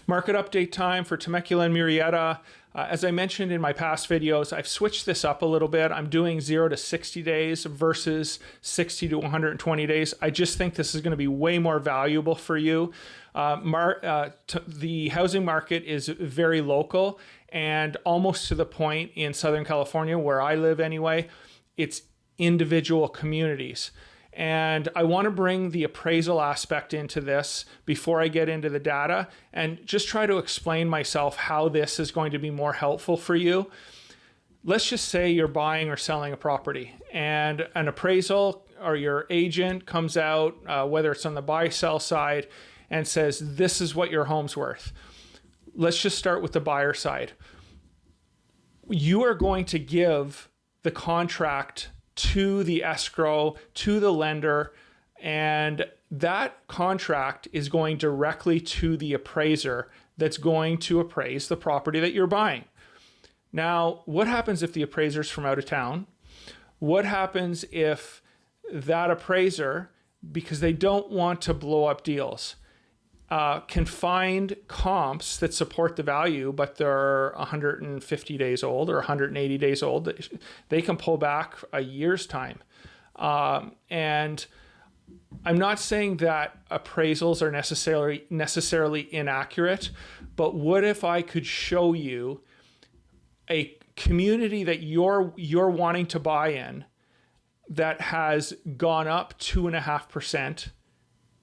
Market update time for Temecula and Murrieta. As I mentioned in my past videos, I've switched this up a little bit. I'm doing 0 to 60 days versus 60 to 120 days. I just think this is going to be way more valuable for you. The housing market is very local and almost to the point in Southern California, where I live anyway, it's individual communities. And I want to bring the appraisal aspect into this before I get into the data and just try to explain myself how this is going to be more helpful for you. Let's just say you're buying or selling a property and an appraisal or your agent comes out, whether it's on the buy-sell side, and says, this is what your home's worth. Let's just start with the buyer side. You are going to give the contract to the escrow, to the lender, and that contract is going directly to the appraiser that's going to appraise the property that you're buying. Now, what happens if the appraiser's from out of town? What happens if that appraiser, because they don't want to blow up deals, can find comps that support the value, but they're 150 days old or 180 days old? They can pull back a year's time. And I'm not saying that appraisals are necessarily inaccurate, but what if I could show you a community that you're wanting to buy in that has gone up 2.5%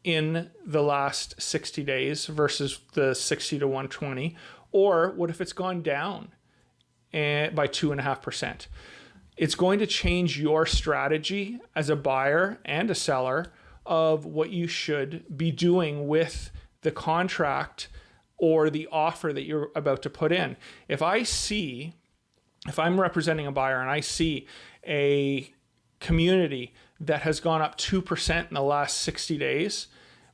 in the last 60 days versus the 60 to 120? Or what if it's gone down by 2.5%? It's going to change your strategy as a buyer and a seller of what you should be doing with the contract or the offer that you're about to put in. If I'm representing a buyer and I see a community that has gone up 2% in the last 60 days,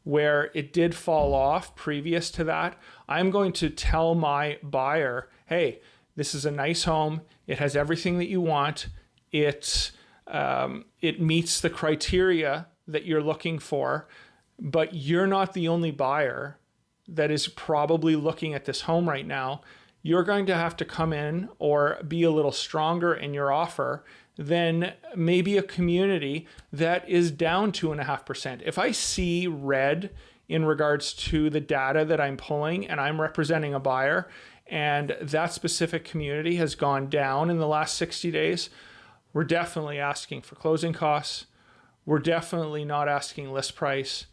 where it did fall off previous to that, I'm going to tell my buyer, hey, this is a nice home. It has everything that you want. It meets the criteria that you're looking for, but you're not the only buyer that is probably looking at this home right now. You're going to have to come in or be a little stronger in your offer than maybe a community that is down 2.5%. If I see red in regards to the data that I'm pulling and I'm representing a buyer and that specific community has gone down in the last 60 days, we're definitely asking for closing costs. We're definitely not asking list price.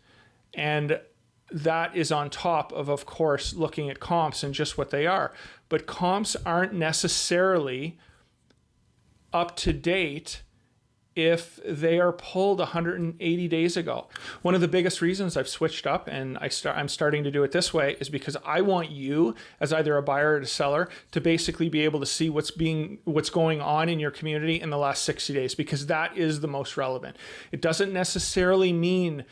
And that is on top of course, looking at comps and just what they are. But comps aren't necessarily up to date if they are pulled 180 days ago. One of the biggest reasons I've switched up and I'm starting to do it this way is because I want you as either a buyer or a seller to basically be able to see what's going on in your community in the last 60 days, because that is the most relevant. It doesn't necessarily mean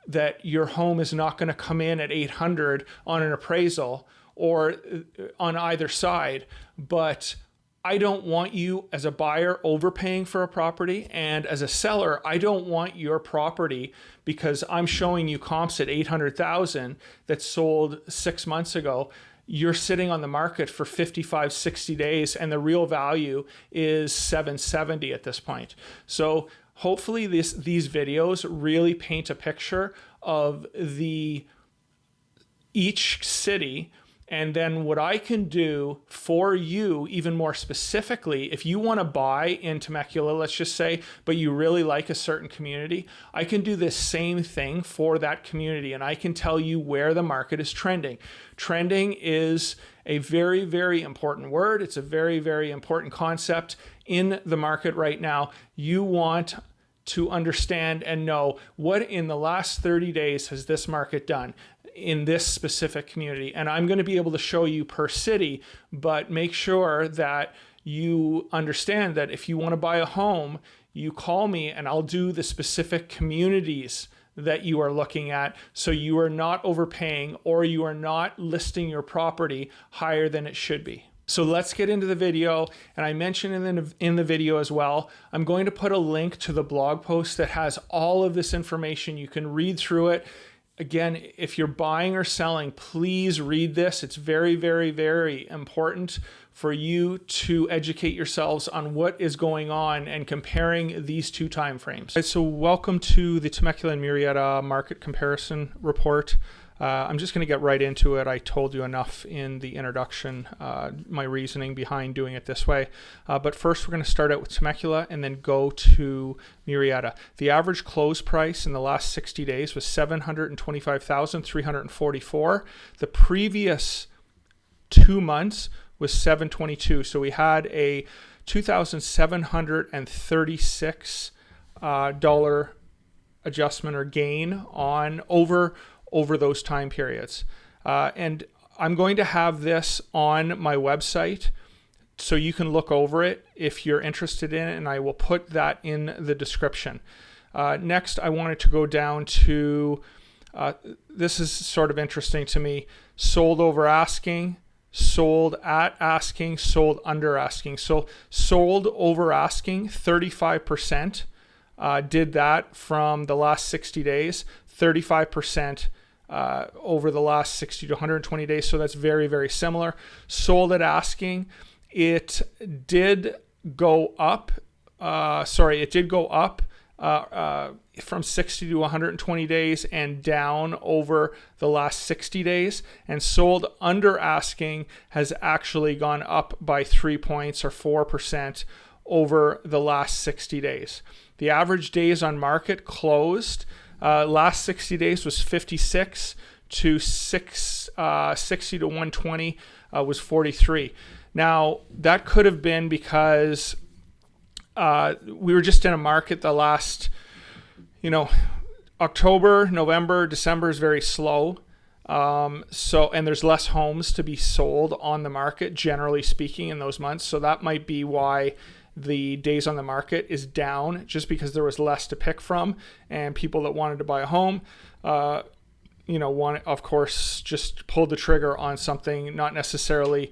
that your home is not going to come in at 800 on an appraisal or on either side, but I don't want you as a buyer overpaying for a property, and as a seller, I don't want your property, because I'm showing you comps at 800,000 that sold 6 months ago. You're sitting on the market for 55, 60 days, and the real value is 770 at this point. So hopefully these videos really paint a picture of each city, and then what I can do for you, even more specifically, if you want to buy in Temecula, let's just say, but you really like a certain community, I can do the same thing for that community, and I can tell you where the market is trending. Trending is a very, very important word. It's a very, very important concept in the market right now. You want to understand and know what in the last 30 days has this market done in this specific community. And I'm going to be able to show you per city, but make sure that you understand that if you want to buy a home, you call me and I'll do the specific communities that you are looking at, so you are not overpaying or you are not listing your property higher than it should be. So let's get into the video. And I mentioned in the video as well, I'm going to put a link to the blog post that has all of this information. You can read through it. again, if you're buying or selling, please read this. It's very, very, very important for you to educate yourselves on what is going on and comparing these two time frames. So welcome to the Temecula and Murrieta market comparison report. I'm just going to get right into it. I told you enough in the introduction, my reasoning behind doing it this way. But first, we're going to start out with Temecula and then go to Murrieta. The average close price in the last 60 days was $725,344. The previous 2 months was $722. So we had a $2,736 dollar adjustment or gain on over those time periods. And I'm going to have this on my website so you can look over it if you're interested in it, and I will put that in the description. Next, I wanted to go down to, this is sort of interesting to me, sold over asking, sold at asking, sold under asking. So sold over asking, 35% did that from the last 60 days, 35% over the last 60 to 120 days. So that's very, very similar. Sold at asking, it did go up. It did go up from 60 to 120 days and down over the last 60 days. And sold under asking has actually gone up by 3 points or 4% over the last 60 days. The average days on market closed last 60 days was 56 to 60 to 120 was 43. Now, that could have been because we were just in a market the last, October, November, December is very slow. And there's less homes to be sold on the market, generally speaking, in those months. So that might be why the days on the market is down, just because there was less to pick from, and people that wanted to buy a home, of course, just pulled the trigger on something, not necessarily,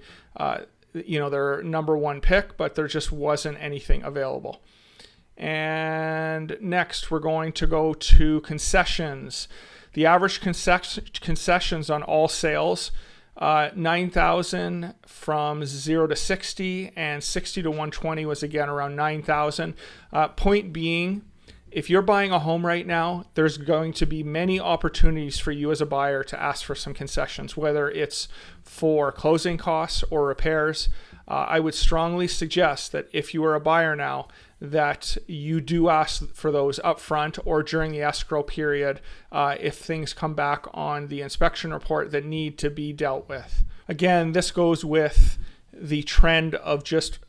their number one pick, but there just wasn't anything available. And next, we're going to go to concessions. The average concessions on all sales, 9,000 from 0 to 60, and 60 to 120 was again around 9,000. Point being, if you're buying a home right now, there's going to be many opportunities for you as a buyer to ask for some concessions, whether it's for closing costs or repairs. I would strongly suggest that if you are a buyer now, that you do ask for those up front or during the escrow period if things come back on the inspection report that need to be dealt with. Again, this goes with the trend of just,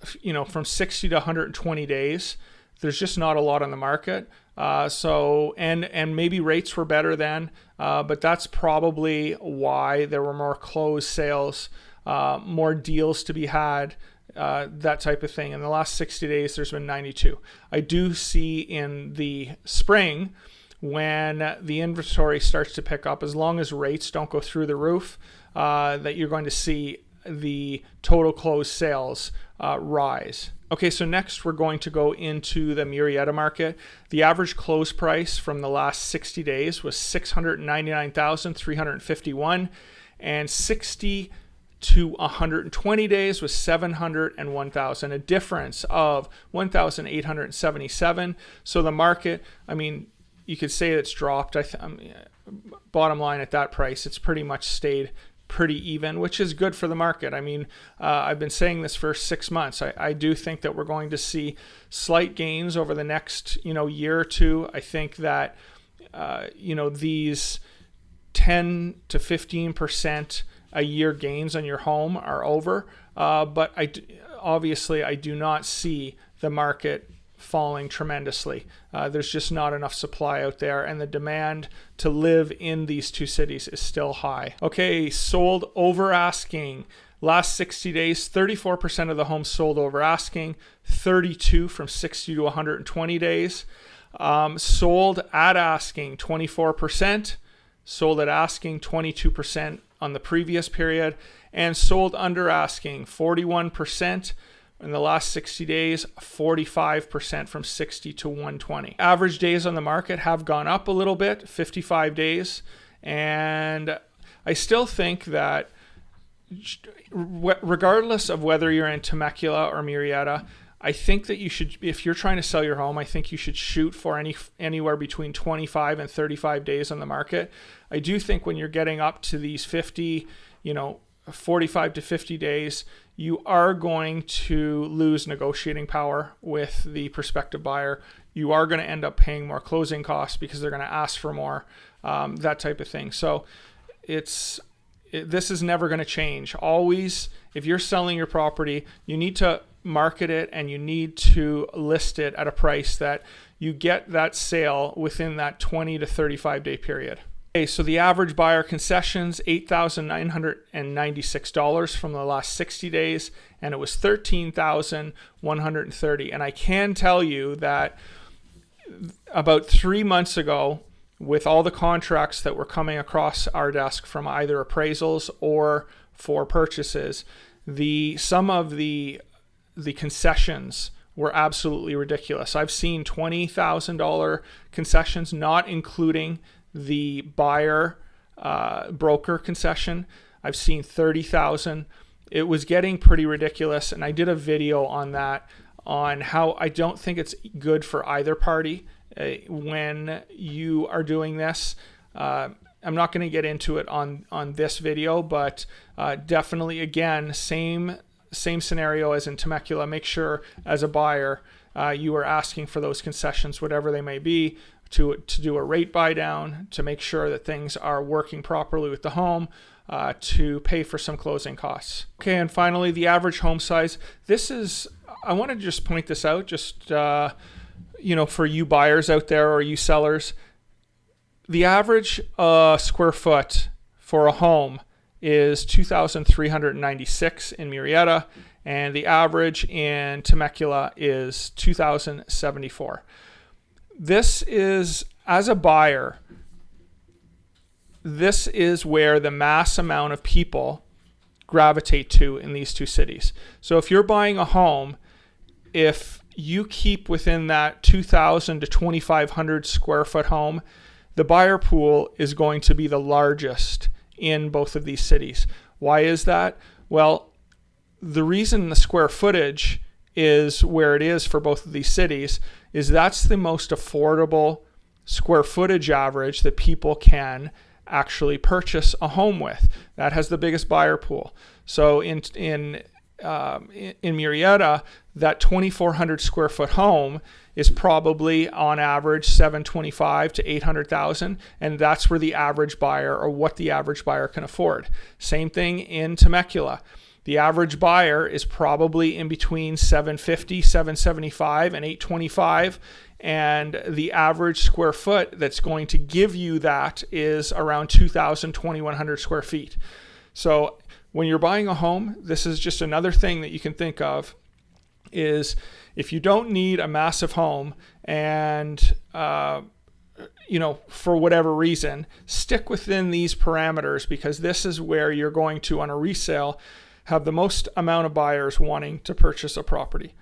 from 60 to 120 days. There's just not a lot on the market. And maybe rates were better then, but that's probably why there were more closed sales, more deals to be had, that type of thing. In the last 60 days, there's been 92. I do see in the spring, when the inventory starts to pick up, as long as rates don't go through the roof, that you're going to see the total closed sales rise. Okay, so next we're going to go into the Murrieta market. The average close price from the last 60 days was $699,351, and 60 to 120 days was $701,000, a difference of $1,877. So the market, you could say it's dropped. Bottom line, at that price, it's pretty much stayed pretty even, which is good for the market. I've been saying this for 6 months. I do think that we're going to see slight gains over the next, year or two. I think that, these 10 to 15% a year gains on your home are over. But I do not see the market falling tremendously. There's just not enough supply out there, and the demand to live in these two cities is still high. Okay, sold over asking. Last 60 days, 34% of the homes sold over asking, 32 from 60 to 120 days. Sold at asking, 24%. Sold at asking, 22% on the previous period. And sold under asking, 41%. In the last 60 days, 45% from 60 to 120. Average days on the market have gone up a little bit, 55 days. And I still think that regardless of whether you're in Temecula or Murrieta, I think that you should, if you're trying to sell your home, I think you should shoot for anywhere between 25 and 35 days on the market. I do think when you're getting up to these 50, 45 to 50 days, you are going to lose negotiating power with the prospective buyer. You are going to end up paying more closing costs because they're going to ask for more, that type of thing. So this is never going to change. Always, if you're selling your property, you need to market it and you need to list it at a price that you get that sale within that 20 to 35 day period. Okay, so the average buyer concessions, $8,996 from the last 60 days, and it was $13,130. And I can tell you that about 3 months ago, with all the contracts that were coming across our desk from either appraisals or for purchases, some of the concessions were absolutely ridiculous. I've seen $20,000 concessions, not including the buyer broker concession. I've seen $30,000. It was getting pretty ridiculous, and I did a video on that, on how I don't think it's good for either party when you are doing this. I'm not going to get into it on this video, but definitely, again, same scenario as in Temecula. Make sure as a buyer you are asking for those concessions, whatever they may be, to do a rate buy down, to make sure that things are working properly with the home, to pay for some closing costs. Okay, and finally, the average home size. I want to just point this out, just for you buyers out there or you sellers. The average square foot for a home is 2,396 in Murrieta, and the average in Temecula is 2,074. This is, as a buyer, this is where the mass amount of people gravitate to in these two cities. So if you're buying a home, if you keep within that 2,000 to 2,500 square foot home, the buyer pool is going to be the largest in both of these cities. Why is that? Well, the reason the square footage is where it is for both of these cities is that's the most affordable square footage average that people can actually purchase a home with. That has the biggest buyer pool. So in Murrieta, that 2,400 square foot home is probably on average $725,000 to $800,000, and that's where the average buyer, or what the average buyer can afford. Same thing in Temecula. The average buyer is probably in between $750,000, $775,000 and $825,000, and the average square foot that's going to give you that is around 2,000, 2,100 square feet. So when you're buying a home, this is just another thing that you can think of, is if you don't need a massive home and for whatever reason, stick within these parameters, because this is where you're going to, on a resale, have the most amount of buyers wanting to purchase a property.